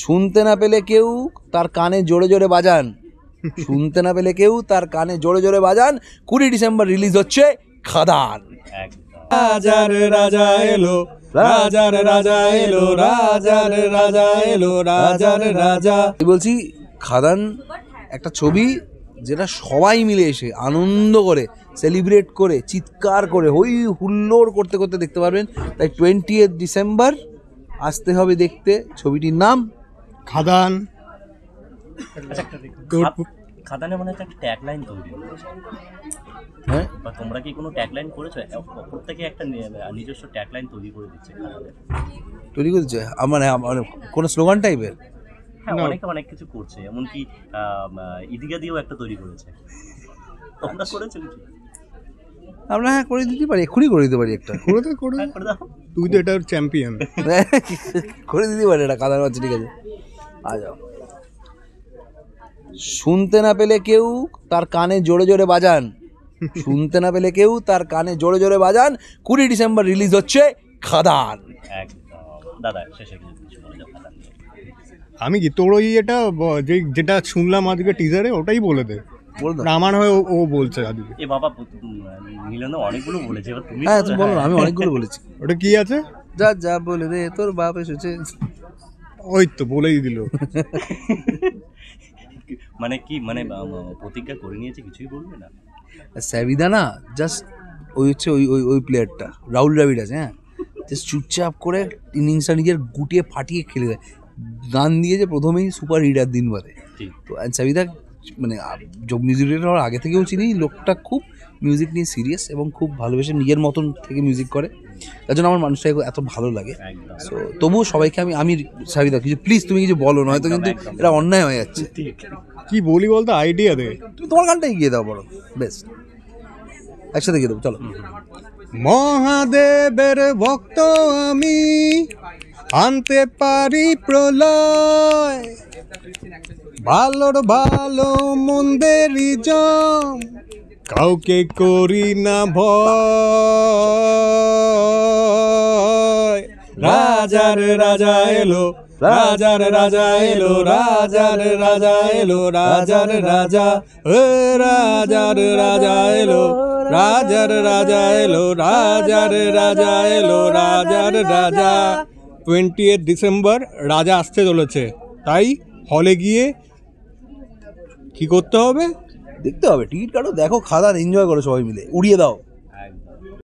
শুনতে না পেলে কেউ তার কানে জোরে জোরে বাজান, শুনতে না পেলে কেউ তার কানে জোরে জোরে বাজান। 20 ডিসেম্বর রিলিজ হচ্ছে খাদান। রাজার রাজা এলো, রাজার রাজা এলো, রাজার রাজা এলো, রাজার রাজা। বলছি খাদান একটা ছবি যেটা সবাই মিলে এসে আনন্দ করে, সেলিব্রেট করে, চিৎকার করে, হই হুল্লোড় করতে করতে দেখতে পারবেন। তাই 20 ডিসেম্বর আসতে হবে দেখতে। ছবিটির নাম খাদান। খাদানে মনে হচ্ছে একটা ট্যাগলাইন তৈরি হয়েছে। হ্যাঁ, বা তোমরা কি কোনো ট্যাগলাইন করেছো? প্রত্যেকে একটা নিজস্ব ট্যাগলাইন তৈরি করে দিচ্ছে খাদানের। তৈরি করছে মানে কোনো স্লোগান টাইপের। হ্যাঁ, অনেকে অনেক কিছু করছে, এমনকি ইদিকা দিয়েও একটা তৈরি করেছে। তোমরা করেছো কি? আমরা হ্যাঁ করে দিতে পারি, এক্ষুনি করে দিতে পারি একটা। করে দাও, তুই তো এটার চ্যাম্পিয়ন। করে দিতে পারি এটা খাদান হচ্ছে, ঠিক আছে। আ যাও। শুনতে না পেলে কেউ তার কানে জোরে জোরে বাজান, শুনতে না পেলে কেউ তার কানে জোরে জোরে বাজান। 20 ডিসেম্বর রিলিজ হচ্ছে খাদান। একদম। দাদা শেষে কিছু বলে যাও খাদান নিয়ে। আমি কি তোর ওই এটা যেটা শুনলাম আজকে টিজারে ওটাই বলে দে। বল দাও। আমার হয়ে ও বলছে আজকে। এ বাবা, মিলন অনেকগুলো বলেছে, এবার তুমি হ্যাঁ তুমি বলো, আমি অনেকগুলো বলেছি। ওটা কি আছে? যা যা বলে দে, তোর বাপ এসেছে। ওই তো বলেই দিল। মানে কি, মানে প্রতিজ্ঞা করে নিয়েছে কিছুই বলবে না? সাবিদা না জাস্ট ওই হচ্ছে ওই ওই ওই প্লেয়ারটা রাহুল দ্রাবিড় আছে, হ্যাঁ, জাস্ট চুপচাপ করে ইনিংসটা নিজের গুটিয়ে ফাটিয়ে খেলে দেয়। গান দিয়েছে প্রথমেই সুপার হিটার দিন বাদে। তো সাবিদা মানে মিউজিক ডিরেক্টর হওয়ার আগে থেকেও চিনি, লোকটা খুব মিউজিক নিয়ে সিরিয়াস এবং খুব ভালোবেসে নিজের মতন থেকে মিউজিক করে। তার জন্য আমার মানুষটাকে এত ভালো লাগে। সো তবুও সবাইকে আমি সাবিদা কিছু প্লিজ তুমি কিছু বলো, নয়তো কিন্তু এটা অন্যায় হয়ে যাচ্ছে। কি বলি বলতো, আইডিয়া দে। তুমি তোমার গানটাই গিয়ে দাও, বড় বেস্ট, একসাথে গিয়ে দেবো, চলো। মহাদেবের ভক্ত আমি, আনতে পারি প্রলয়, ভালোর ভালো মন্দেরই জম, কাউকে করি না ভয়। রাজার রাজা এলো, রাজার রাজা এলো, রাজার রাজা এলো, রাজার রাজা। রাজার রাজা এলো, রাজার রাজা এলো, রাজার রাজা এলো, রাজার রাজা। 20 ডিসেম্বর রাজা আসতে চলেছে, তাই হলে গিয়ে কি করতে হবে? দেখতে হবে, টিকিট কাটো, দেখো, খাদান এনজয় করো, সবাই মিলে উড়িয়ে দাও।